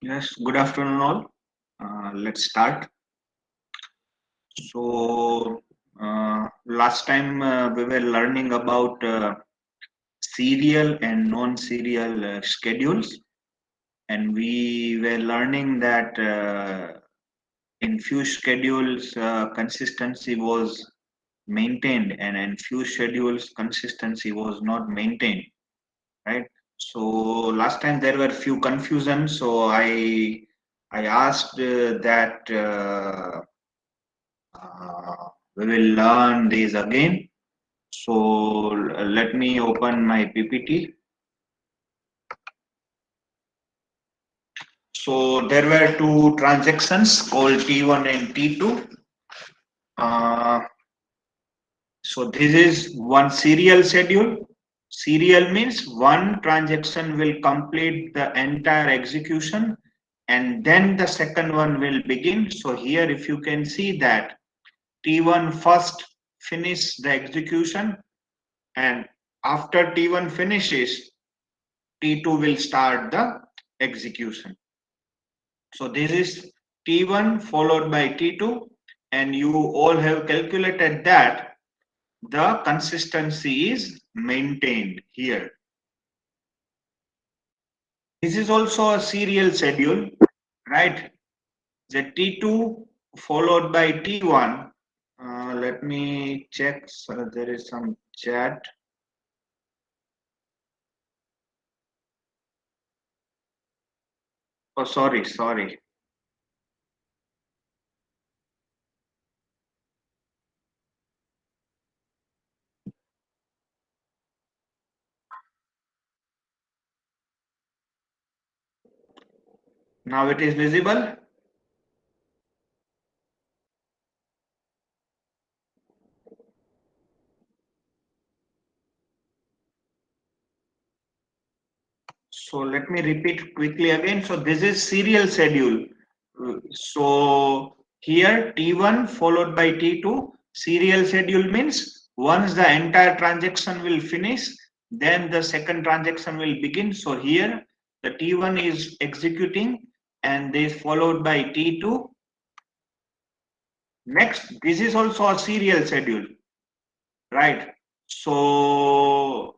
Yes, good afternoon all. Let's start. Last time we were learning about serial and non-serial schedules, and we were learning that in few schedules consistency was maintained, and in few schedules consistency was not maintained, right? So last time there were few confusions, so I asked that. We will learn these again. So let me open my PPT. So there were two transactions called T1 and T2. Uh, so this is one serial schedule. Serial means one transaction will complete the entire execution and then the second one will begin. So here if you can see that T1 first finish the execution, and after T1 finishes, T2 will start the execution. So this is T1 followed by T2, and you all have calculated that the consistency is maintained here. This is also a serial schedule, right? The T2 followed by T1. Let me check. So there is some chat. Oh, sorry. Now it is visible. So let me repeat quickly again. So this is serial schedule. So here T1 followed by T2. Serial schedule means once the entire transaction will finish, then the second transaction will begin. So here the T1 is executing and this followed by T2. Next, this is also a serial schedule, right? So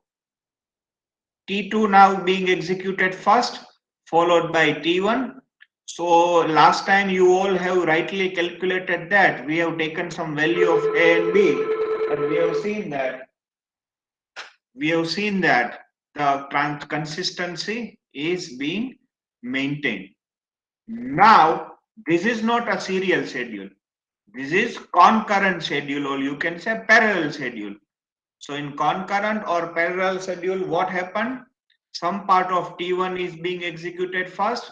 T2 now being executed first, followed by T1. So last time you all have rightly calculated that we have taken some value of A and B, and we have seen that the consistency is being maintained. Now this is not a serial schedule. This is concurrent schedule, or you can say parallel schedule. So in concurrent or parallel schedule, what happened? Some part of T1 is being executed first,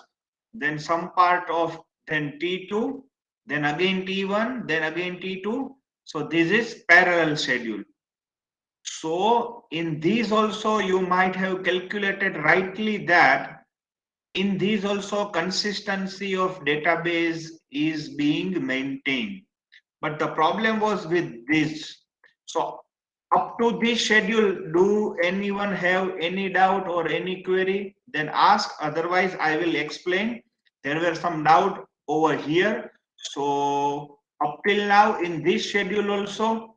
then some part of then T2, then again T1, then again T2. So this is parallel schedule. So in these also you might have calculated rightly that in these also consistency of database is being maintained. But the problem was with this. So up to this schedule, do anyone have any doubt or any query? Then ask, otherwise I will explain. There were some doubt over here. So up till now in this schedule also,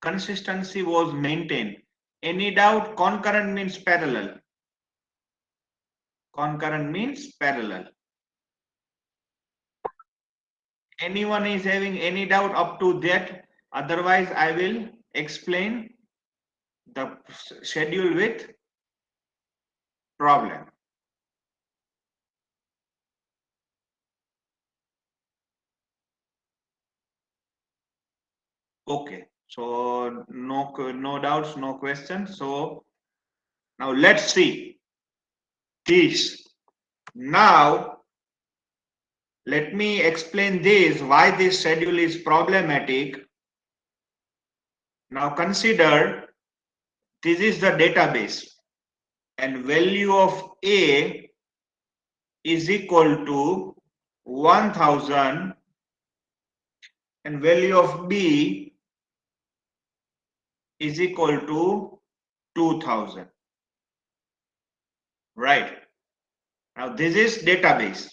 consistency was maintained. Any doubt? Concurrent means parallel. Concurrent means parallel. Anyone is having any doubt up to that? Otherwise I will explain the schedule with problem. Okay, so no doubts, no questions. So now let's see this. Now let me explain this, why this schedule is problematic. Now consider this is the database, and value of A is equal to 1000 and value of B is equal to 2000, right? Now this is database.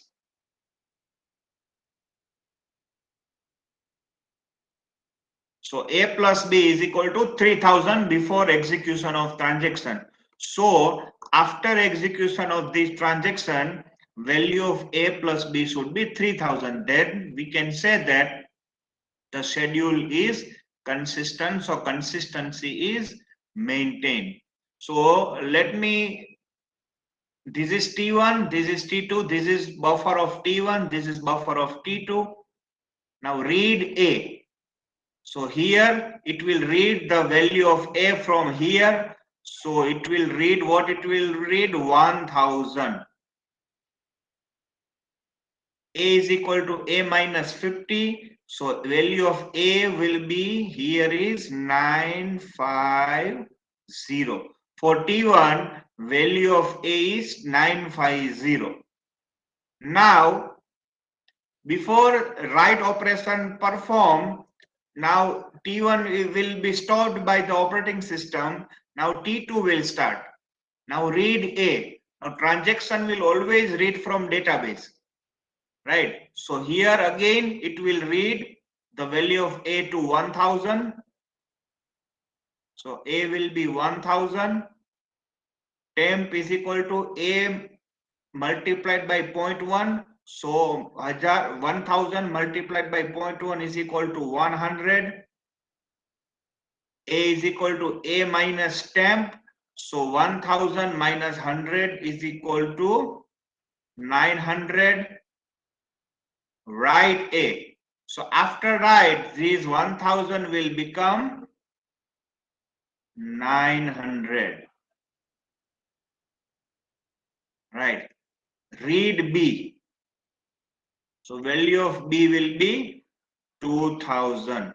So A plus B is equal to 3000 before execution of transaction. So after execution of this transaction, value of A plus B should be 3000. Then we can say that the schedule is consistent. So consistency is maintained. So let me, this is T1, this is T2, this is buffer of T1, this is buffer of T2. Now read A. So here it will read the value of A from here. So it will read what it will read, 1000. A is equal to A minus 50. So value of A will be, here is 950. For T1, value of A is 950. Now, before write operation perform, now T1 will be stopped by the operating system. Now T2 will start. Now read A. Now transaction will always read from database, right? So here again it will read the value of A to 1000. So A will be 1000. Temp is equal to A multiplied by 0.1. So 1000 multiplied by 0.1 is equal to 100. A is equal to A minus temp. So 1000 minus 100 is equal to 900. Write A. So after write, these 1000 will become 900. Right. Read B. So value of B will be 2000.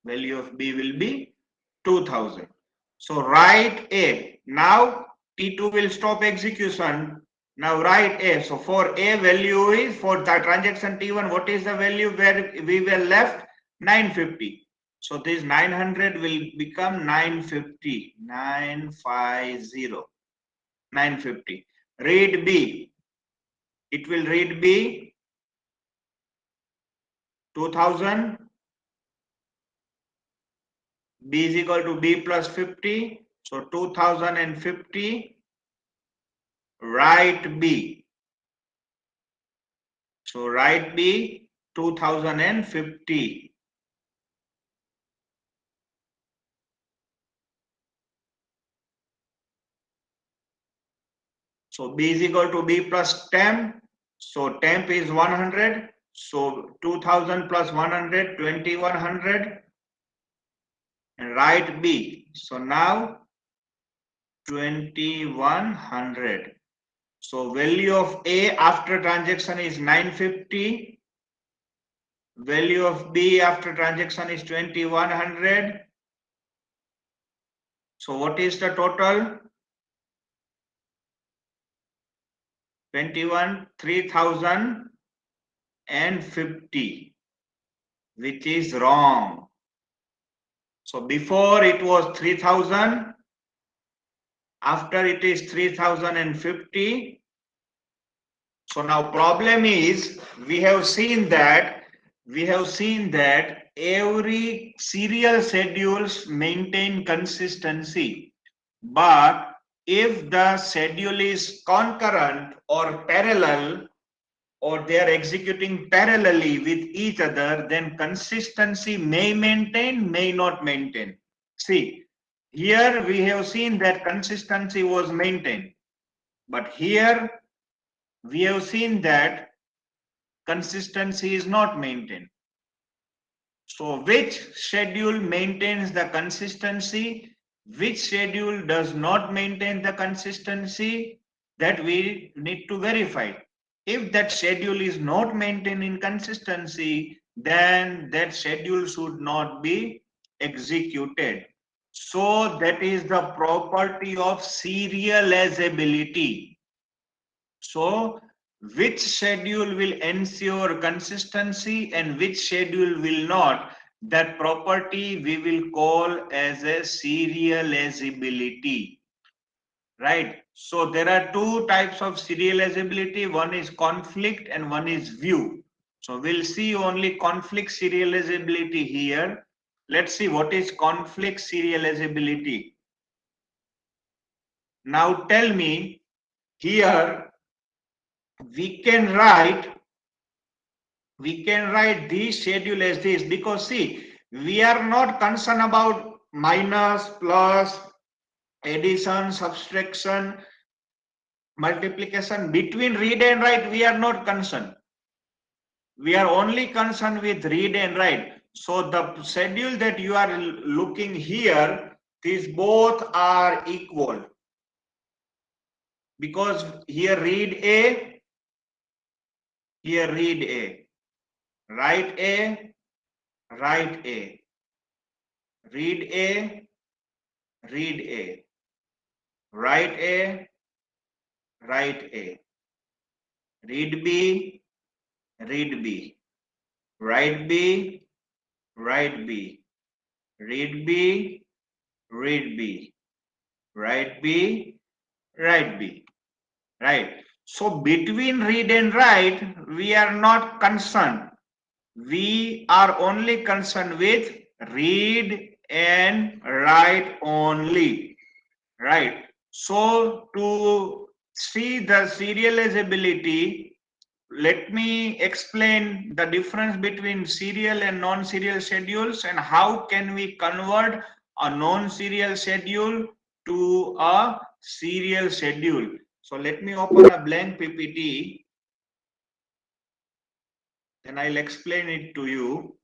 Value of B will be 2000. So write A. Now T2 will stop execution. Now write A. So for A value is, for the transaction T1, what is the value where we were left? 950. So this 900 will become 950. 950. 950. Read B. It will read B 2000. B is equal to B plus 50. So 2050. Write B. So write B 2050. So B is equal to B plus temp. So temp is 100. So 2000 plus 100, 2100. And write B. So now 2100. So value of A after transaction is 950. Value of B after transaction is 2100. So what is the total? 3050, which is wrong. So before it was 3000, after it is 3050. So now problem is, we have seen that every serial schedules maintain consistency, but if the schedule is concurrent or parallel, or they are executing parallelly with each other, then consistency may maintain, may not maintain. See, here we have seen that consistency was maintained, but here we have seen that consistency is not maintained. So which schedule maintains the consistency, which schedule does not maintain the consistency, that we need to verify. If that schedule is not maintaining consistency, then that schedule should not be executed. So that is the property of serializability. So which schedule will ensure consistency and which schedule will not, that property we will call as a serializability. right? So there are two types of serializability. One is conflict and one is view. So we'll see only conflict serializability here. Let's see what is conflict serializability. Now tell me, here we can write this schedule as this, because see, we are not concerned about minus, plus, addition, subtraction, multiplication. Between read and write we are not concerned. We are only concerned with read and write. So the schedule that you are looking here, these both are equal, because here read A, here read A, write A, write A, read A, read A, write A, write A, read B, read B, write B, write B, read B, read B, write B, write B, right? So between read and write, we are not concerned. We are only concerned with read and write only, right? So to see the serializability, let me explain the difference between serial and non-serial schedules, and how can we convert a non-serial schedule to a serial schedule. So let me open a blank PPT, and I'll explain it to you.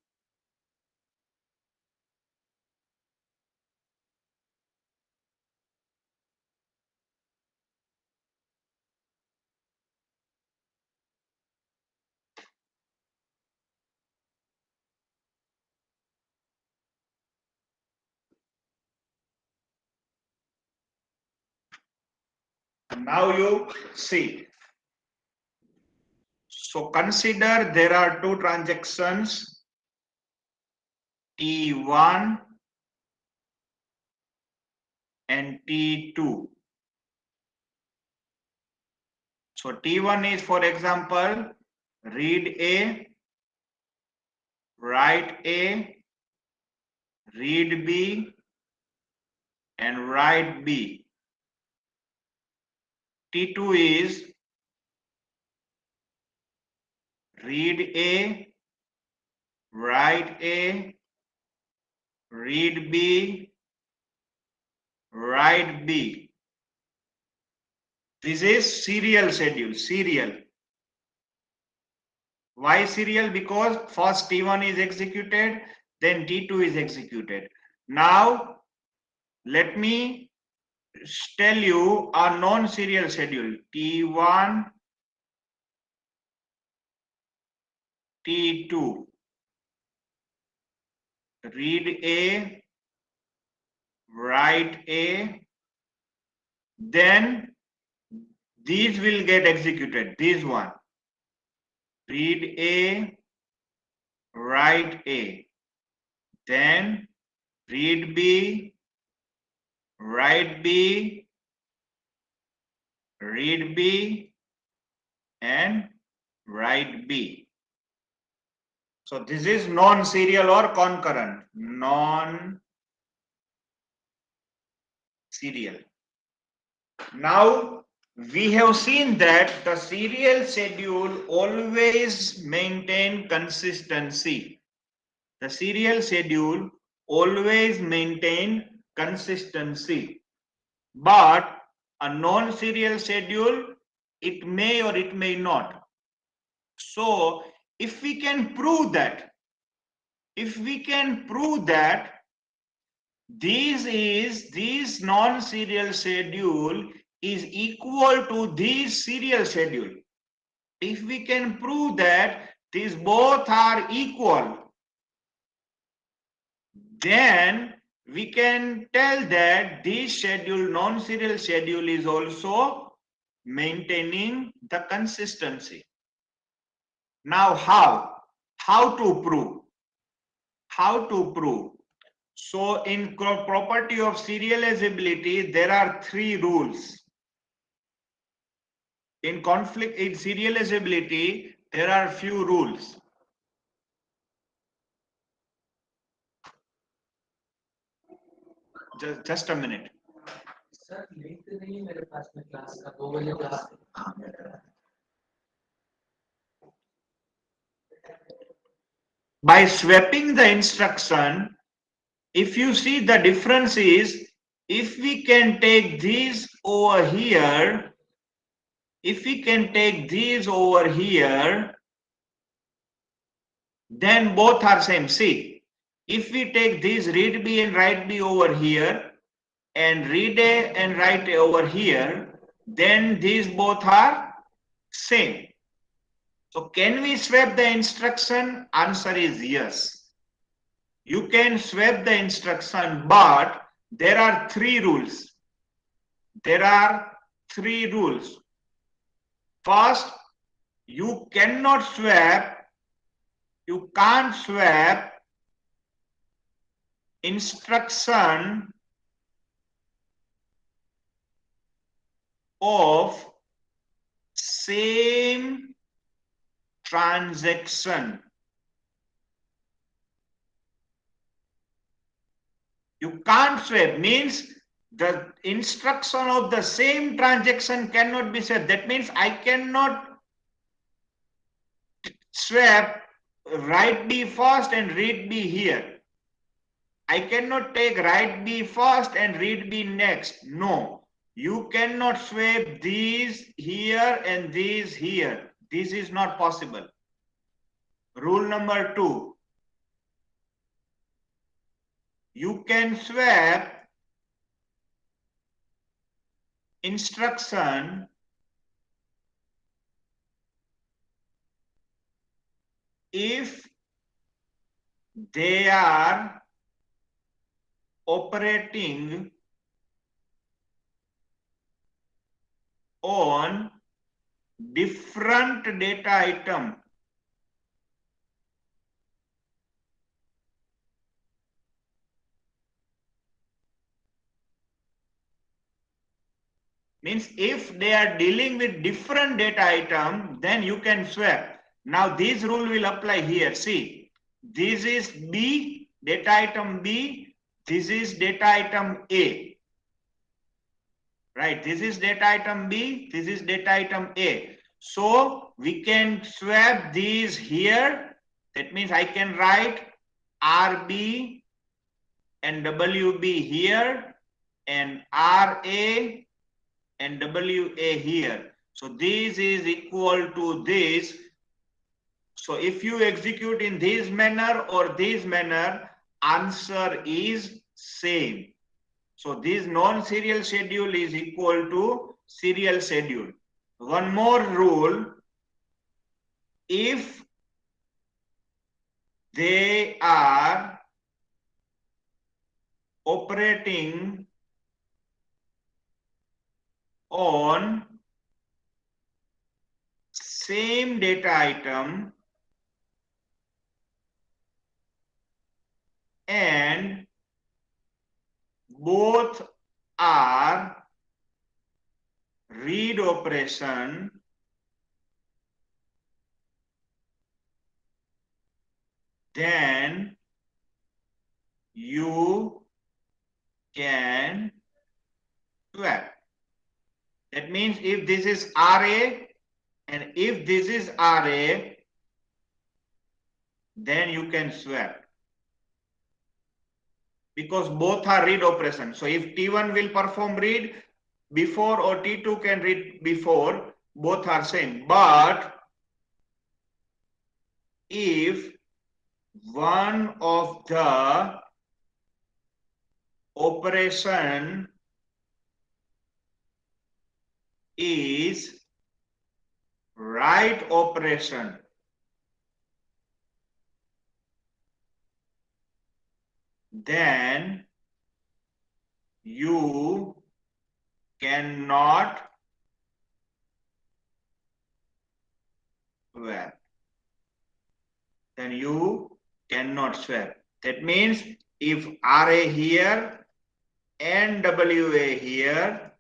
Now you see. So consider there are two transactions, T1 and T2. So T1 is, for example, read A, write A, read B, and write B. T2 is read A, write A, read B, write B. This is serial schedule, serial. Why serial? Because first T1 is executed, then T2 is executed. Now let me tell you a non-serial schedule, T1, T2, read A, write A, then these will get executed. This one, read A, write A, then read B, write B, read B, and write B. So this is non-serial or concurrent. Non-serial. Now we have seen that the serial schedule always maintain consistency. The serial schedule always maintain consistency. But a non-serial schedule, it may or it may not. So if we can prove that, this non-serial schedule is equal to this serial schedule, if we can prove that these both are equal, then we can tell that this schedule, non-serial schedule, is also maintaining the consistency. Now how to prove? So in property of serializability, there are three rules. In conflict, in serializability, there are few rules. Just a minute. Sir link नहीं है मेरे पास में class का 2 बजे class By swapping the instruction, if you see the difference is, if we can take these over here, if we can take these over here, then both are same. See, if we take these read B and write B over here, and read A and write A over here, then these both are same. So can we swap the instruction? Answer is yes. You can swap the instruction, but there are three rules. There are three rules. First, you cannot swap, you can't swap instruction of same transaction. You can't swap means the instruction of the same transaction cannot be swapped. That means I cannot swap write B first and read B here. I cannot take write B first and read B next. No, you cannot swap these here and these here. This is not possible. Rule number 2. You can swap instruction if they are operating on different data item. Means if they are dealing with different data item, then you can swap. Now this rule will apply here. See, this is B, data item B, this is data item A. Right, this is data item B, this is data item A. So we can swap these here. That means I can write RB and WB here and RA and WA here. So this is equal to this. So if you execute in this manner or this manner, answer is same. So this non-serial schedule is equal to serial schedule. One more rule, if they are operating on same data item and both are read operation, then you can swap. That means if this is RA and if this is RA, then you can swap. Because both are read operation. So if T1 will perform read before or T2 can read before, both are same. But if one of the operation is write operation, then you cannot swap. Then you cannot swap. That means if RA here and WA here,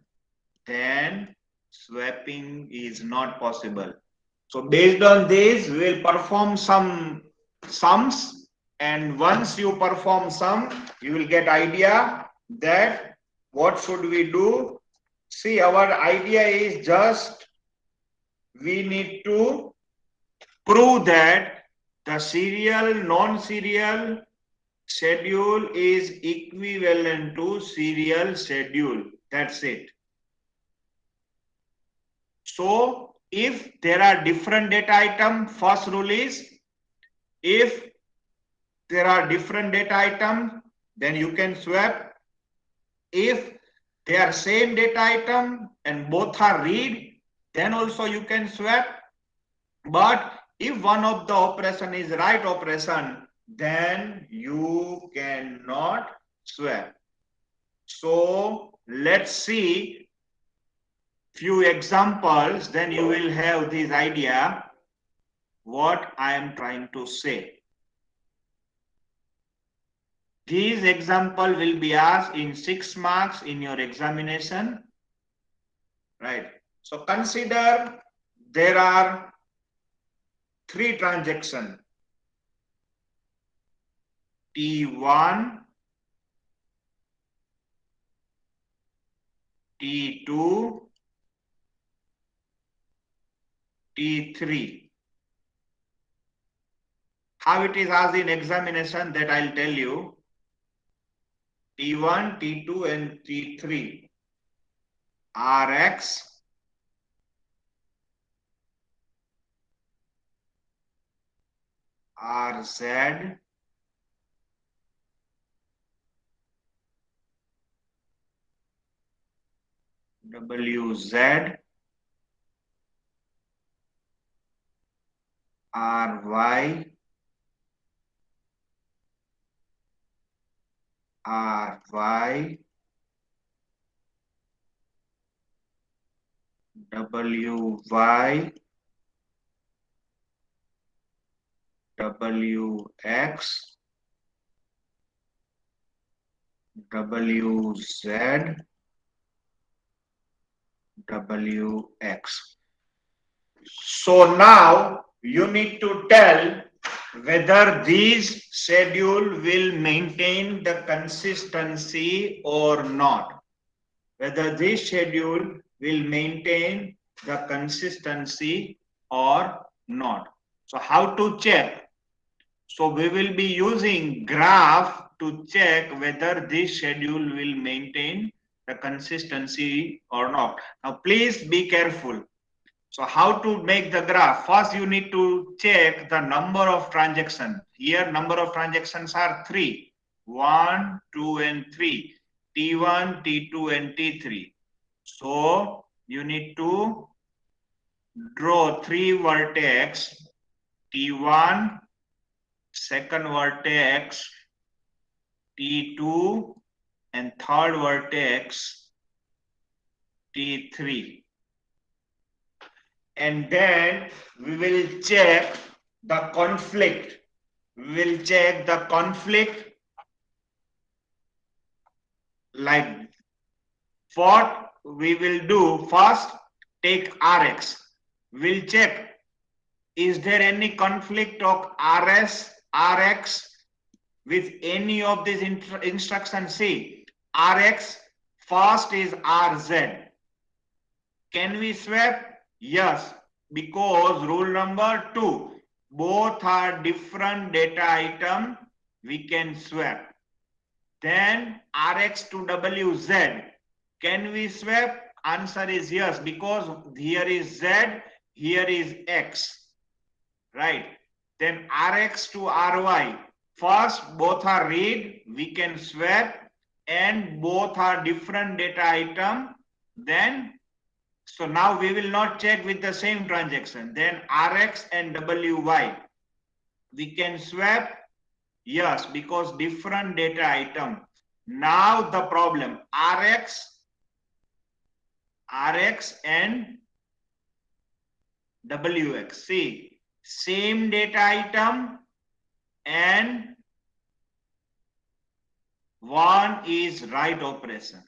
then Swapping is not possible. So based on this, we will perform some sums, and once you perform sum, you will get idea that what should we do. See, our idea is just we need to prove that the serial non-serial schedule is equivalent to serial schedule. That's it. So if there are different data item, first rule is if there are different data item, then you can swap. If they are same data item and both are read, then also you can swap. But if one of the operation is write operation, then you cannot swap. So let's see few examples, then you will have this idea what I am trying to say. These example will be asked in 6 marks in your examination, right? So consider there are 3 transactions, T1, T2, T3. How it is asked in examination, that I'll tell you. T1, T2 and T3. Rx, Rz, Wz, Ry, Ry, Wy, Wx, Wz, Wx. So now you need to tell whether these schedule will maintain the consistency or not. Whether this schedule will maintain the consistency or not. So how to check? So we will be using graph to check whether this schedule will maintain the consistency or not. Now please be careful. So how to make the graph? First you need to check the number of transactions. Here number of transactions are 3. 1, 2 and 3. T1, T2 and T3. So you need to draw 3 vertex, T1, second vertex, T2 and third vertex, T3. And then we will check the conflict. We will check the conflict like what we will do. First, take Rx. We'll check, is there any conflict of Rx with any of these instructions? See, Rx first is Rz. Can we swap? Yes, because rule number 2, both are different data item, we can swap. Then Rx to Wz, can we swap? Answer is yes, because here is Z, here is X, right? Then Rx to Ry, first both are read, we can swap, and both are different data item. Then so now we will not check with the same transaction. Then Rx and Wy, we can swap. Yes, because different data item. Now the problem, Rx and Wx. See, same data item and one is write operation.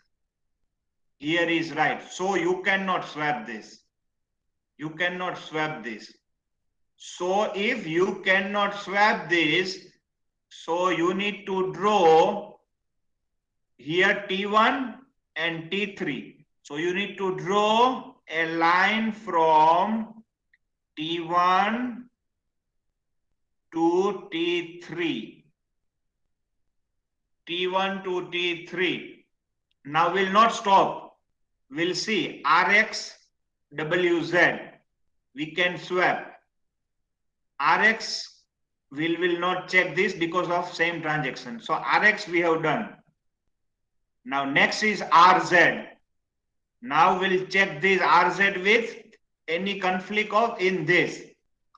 here is right. So you cannot swap this. You cannot swap this. So if you cannot swap this, so you need to draw here T1 and T3. So you need to draw a line from T1 to T3. T1 to T3. Now we'll not stop. We'll see Rx, WZ. We can swap. Rx, we will not check this because of same transaction. So Rx we have done. Now next is RZ. Now we'll check this RZ with any conflict of in this.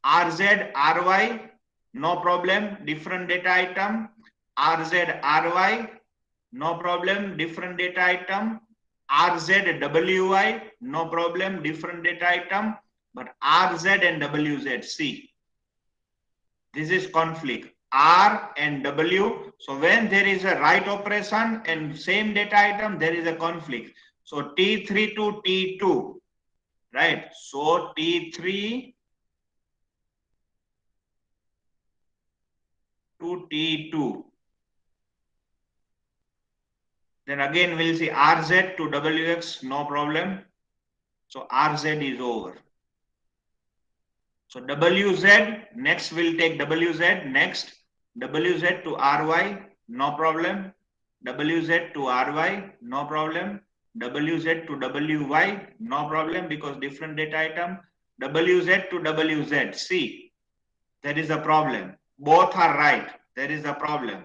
RZ, RY, no problem, different data item. RZ, RY, no problem, different data item. RZ, WY, no problem, different data item. But RZ and WZ, see. This is conflict. R and W. So when there is a right operation and same data item, there is a conflict. So T3 to T2, right? So T3 to T2. Then again we'll see RZ to WX, no problem. So RZ is over. So WZ, next we'll take WZ, next WZ to RY, no problem. WZ to RY, no problem. WZ to WY, no problem because different data item. WZ to WZ, see, there is a problem. Both are right, there is a problem.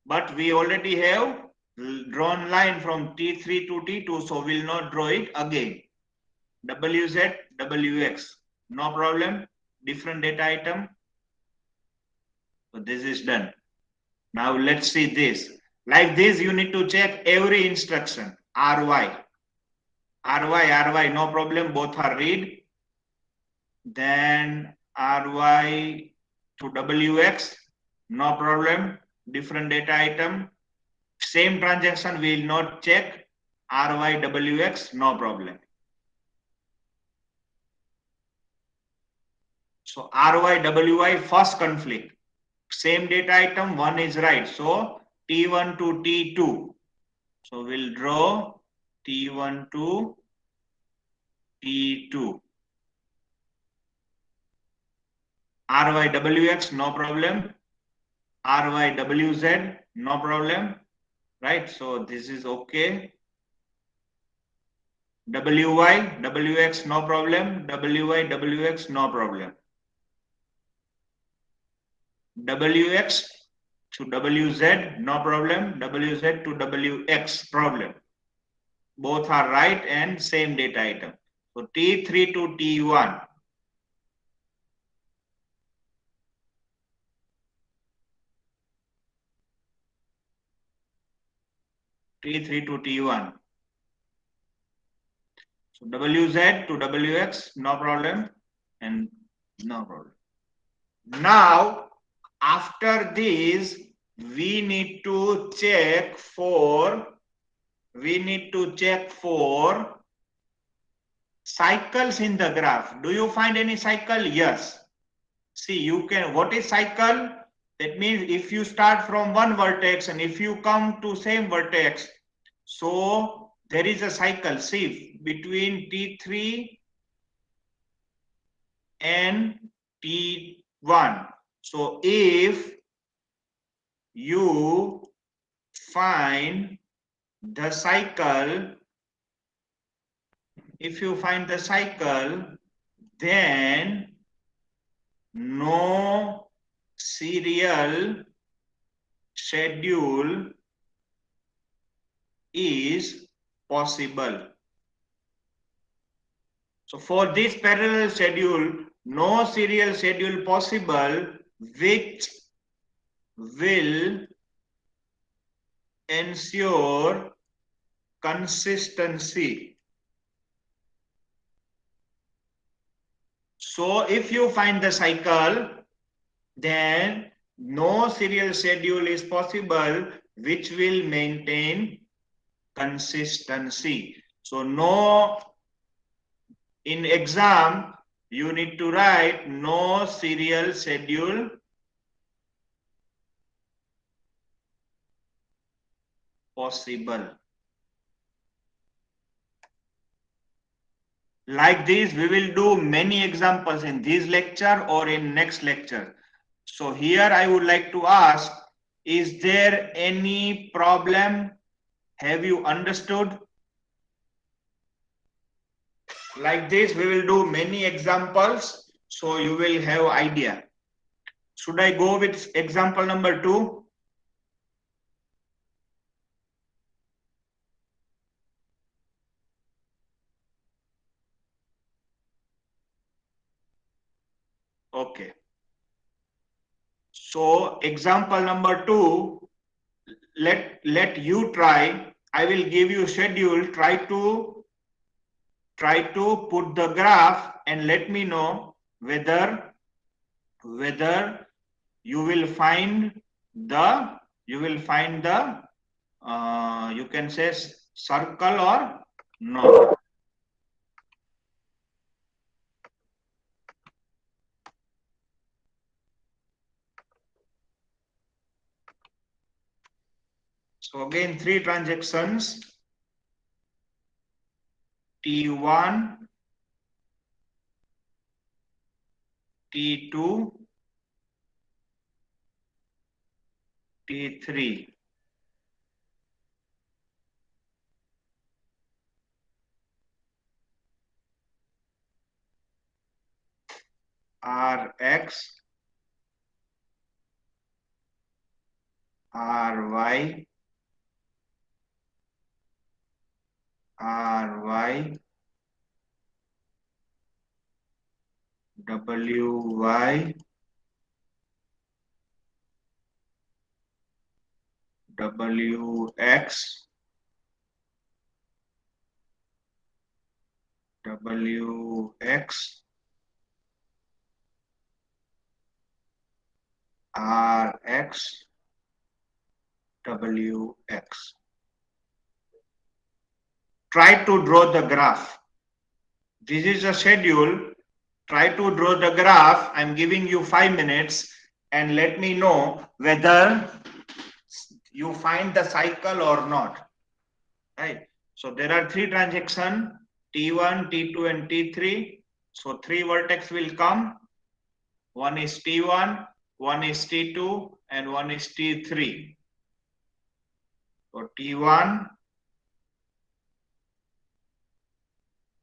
But we already have drawn line from T3 to T2, so we'll not draw it again. WZ, WX, no problem. Different data item. So this is done. Now let's see this. Like this, you need to check every instruction. RY, no problem. Both are read. Then RY to WX, no problem. Different data item. Same transaction, we will not check. RY, WX, no problem. So RY, WY, first conflict. Same data item, one is right. So T1 to T2. So we'll draw T1 to T2. RY, WX, no problem. RY, WZ, no problem. Right? So this is okay. WY, WX, no problem. WY, WX, no problem. WX to WZ, no problem. WZ to WX, problem. Both are right and same data item. So T3 to T1. T3 to T1. So WZ to WX, no problem, and no problem. Now, after this, we need to check for cycles in the graph. Do you find any cycle? Yes. See, you can, what is cycle? That means if you start from one vertex and if you come to same vertex, so there is a cycle. See, between T3 and T1. So if you find the cycle, then no serial schedule is possible. So for this parallel schedule, no serial schedule possible, which will ensure consistency. So if you find the cycle, then no serial schedule is possible which will maintain consistency. So no, in exam, you need to write no serial schedule possible. Like this, we will do many examples in this lecture or in next lecture. So here I would like to ask, is there any problem? Have you understood? Like this, we will do many examples, so you will have idea. Should I go with example number 2? Okay. So example number 2, let you try. I will give you schedule. Try to put the graph and let me know whether you will find the you can say circle or not. So again, 3 transactions, T1, T2, T3. Rx, Ry, Wy, Wy, Wx, Wx, Rx, Wx. Try to draw the graph. This is a schedule. Try to draw the graph. I'm giving you 5 minutes and let me know whether you find the cycle or not. Right. So there are 3 transactions, T1, T2 and T3. So 3 vertex will come. One is T1, one is T2 and one is T3. So T1,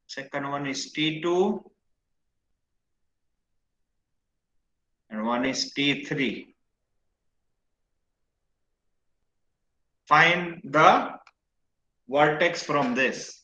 second one is T2 and one is T3. Find the vertex from this.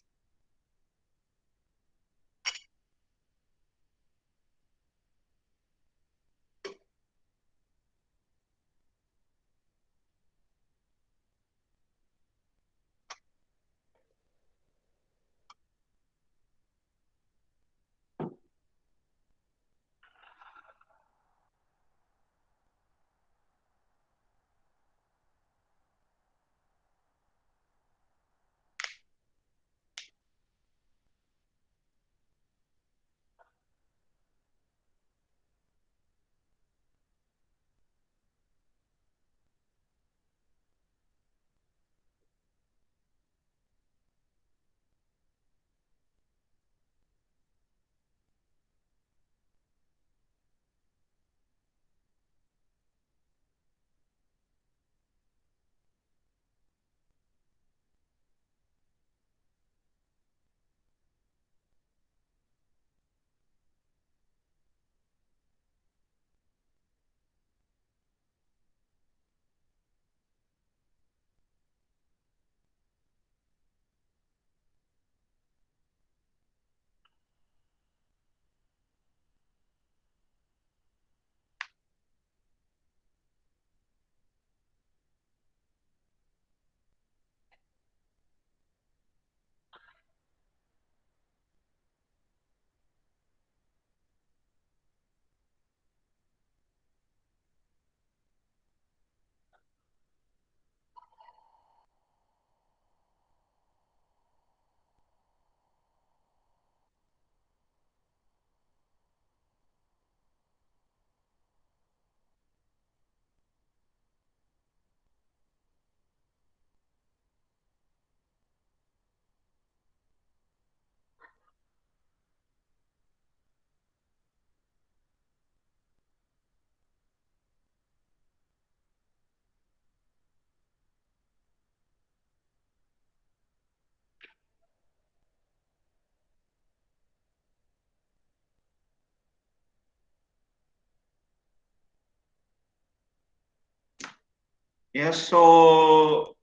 Yes, so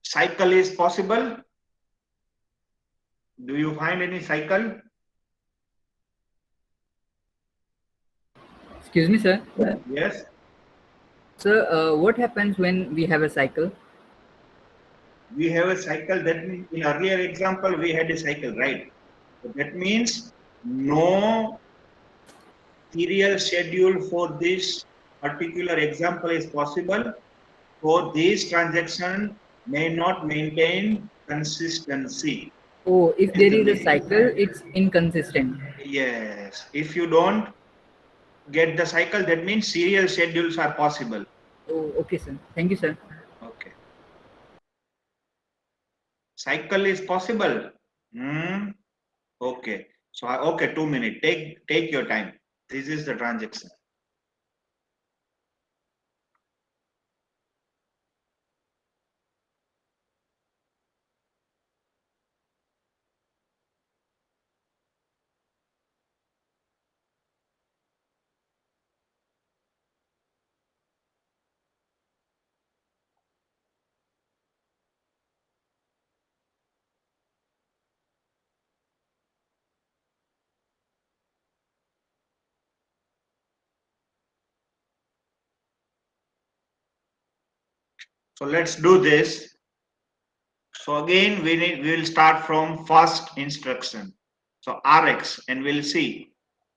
cycle is possible. Do you find any cycle? Excuse me, sir. Yes. Sir, what happens when we have a cycle? We have a cycle. That means in earlier example we had a cycle, right? So that means no serial schedule for this particular example is possible. So this transaction may not maintain consistency. Oh, if Is there the is a meaning. cycle, it's inconsistent. Yes. If you don't get the cycle, that means serial schedules are possible. Oh, okay, sir. Thank you, sir. Okay. Cycle is possible. Hmm. Okay. So okay, 2 minutes. Take your time. This is the transaction. So let's do this. So again, we will start from first instruction. So Rx and we'll see.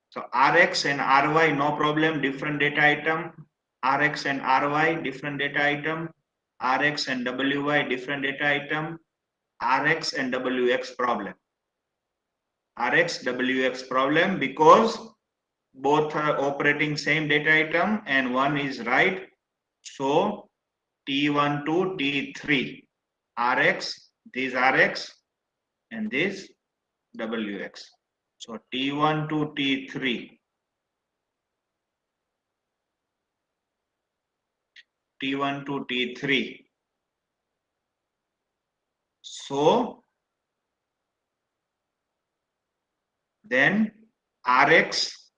So Rx and Ry, no problem, different data item. Rx and Ry, different data item. Rx and Wy, different data item. Rx and Wx problem. Rx, Wx problem because both are operating same data item and one is right. So T1 to T3. Rx, this Rx and this Wx. So T1 to T3. T1 to T3. So then Rx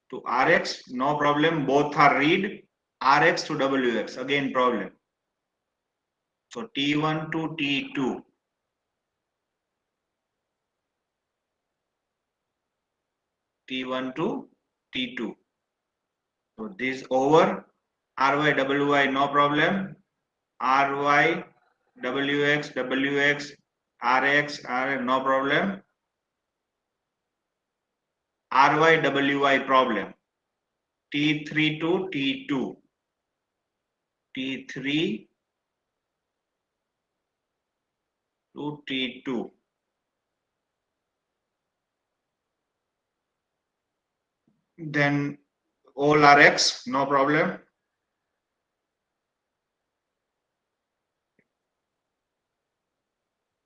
to Rx, no problem. Both are read. Rx to Wx, again problem. So T1 to T2. T1 to T2. So this over. Ry, Wy, no problem. Ry, Wx, Wx, Rx, Rx, no problem. Ry, Wy problem. T3 to T2. T3 to T2. Then all Rx, no problem.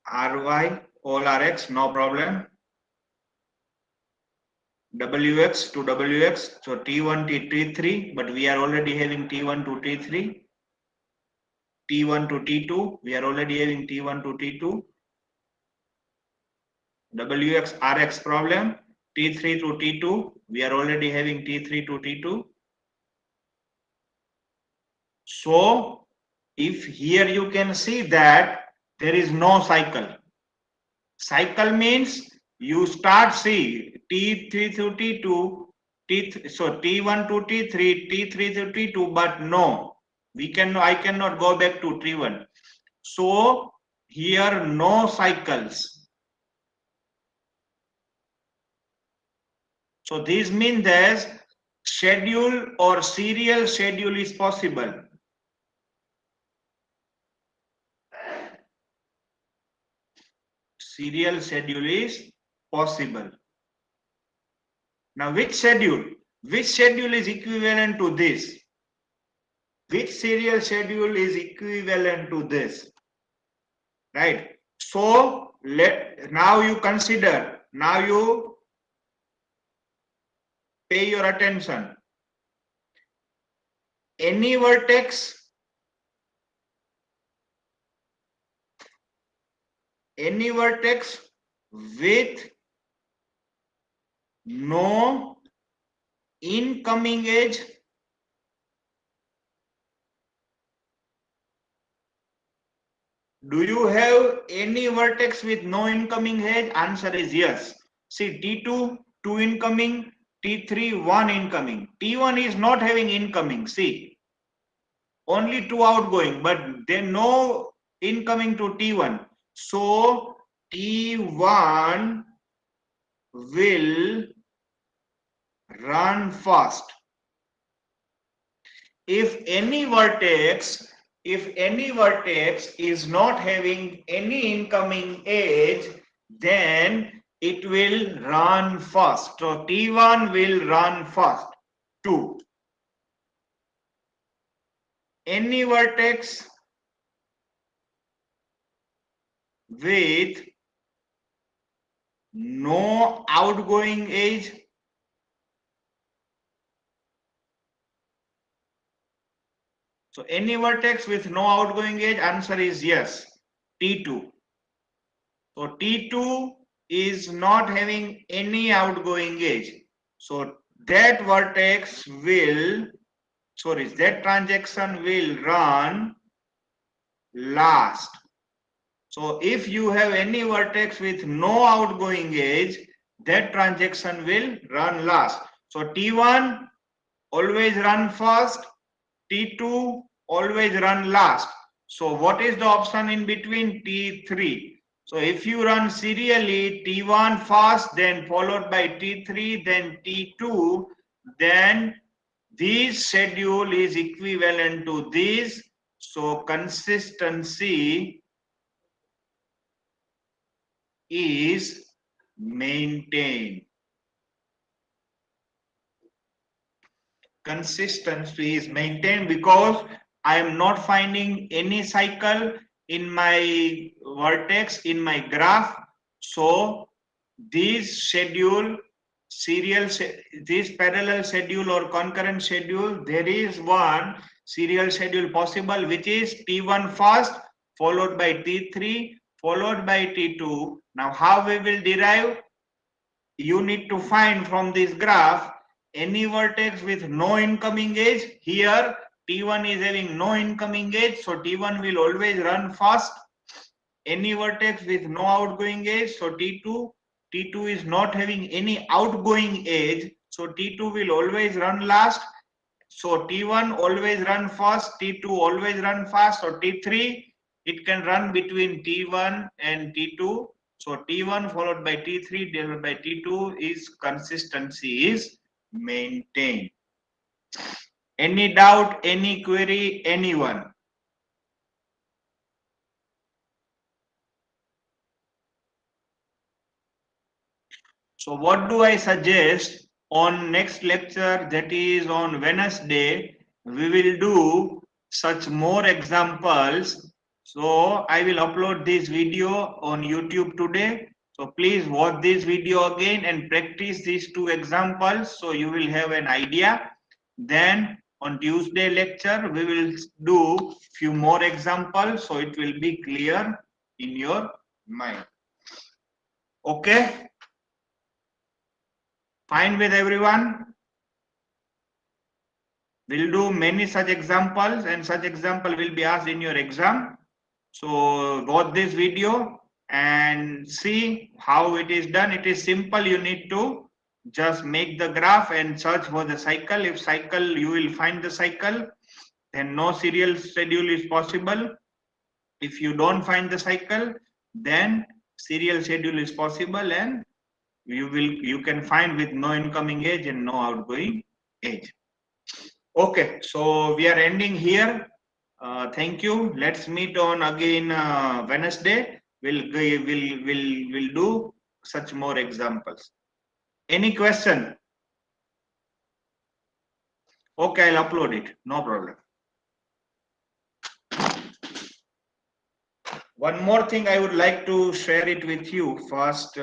Ry, all Rx, no problem. Wx to Wx, so T1 to T3, but we are already having T1 to T3. T1 to T2, we are already having T1 to T2. Wx Rx problem, T3 to T2, we are already having T3 to T2. So if here you can see that there is no cycle. Cycle means you start see T3 to T2, so T1 to T3, T3 to T2, but no, I cannot go back to T1. So here no cycles. So this means that schedule or serial schedule is possible. Serial schedule is possible. Now which schedule? Which schedule is equivalent to this? Which serial schedule is equivalent to this? Right. So now you consider, now you pay your attention. Any vertex, with no incoming edge Do you have any vertex with no incoming edge? Answer is yes. See, T2, 2 incoming, T3, 1 incoming. T1 is not having incoming. See, only 2 outgoing, but there no incoming to T1. So, T1 will run fast. If any vertex is not having any incoming edge, then it will run fast. So T1 will run fast. 2. Any vertex with no outgoing edge, so any vertex with no outgoing edge, answer is yes, T2. So T2 is not having any outgoing edge. So that vertex will, sorry, that transaction will run last. So if you have any vertex with no outgoing edge, that transaction will run last. So T1 always run first, T2 always run last. So what is the option in between? T3. So if you run serially, T1 first, then followed by T3, then T2, then this schedule is equivalent to this. So consistency is maintained. Consistency is maintained because I am not finding any cycle in my vertex in my graph. So this schedule, this parallel schedule or concurrent schedule, there is one serial schedule possible, which is T1 first, followed by T3, followed by T2. Now how we will derive? You need to find from this graph any vertex with no incoming edge. Here T1 is having no incoming edge, so T1 will always run fast. Any vertex with no outgoing edge, so T2 is not having any outgoing edge, so T2 will always run last. So T1 always run fast, T2 always run fast, or T3 it can run between T1 and T2. So T1 followed by T3 divided by T2 is consistency is maintained. Any doubt, any query, anyone? So what do I suggest? On next lecture, that is on Wednesday, we will do such more examples. So I will upload this video on YouTube today. So please watch this video again and practice these 2 examples so you will have an idea. Then on Tuesday lecture, we will do few more examples so it will be clear in your mind. Okay? Fine with everyone? We'll do many such examples and such example will be asked in your exam. So watch this video and see how it is done. It is simple. You need to just make the graph and search for the cycle. If cycle, you will find the cycle. Then no serial schedule is possible. If you don't find the cycle, then serial schedule is possible and you can find with no incoming edge and no outgoing edge. Okay, so we are ending here. Thank you. Let's meet on again Wednesday. We'll do such more examples. Any question? Okay, I'll upload it. No problem. One more thing I would like to share it with you first.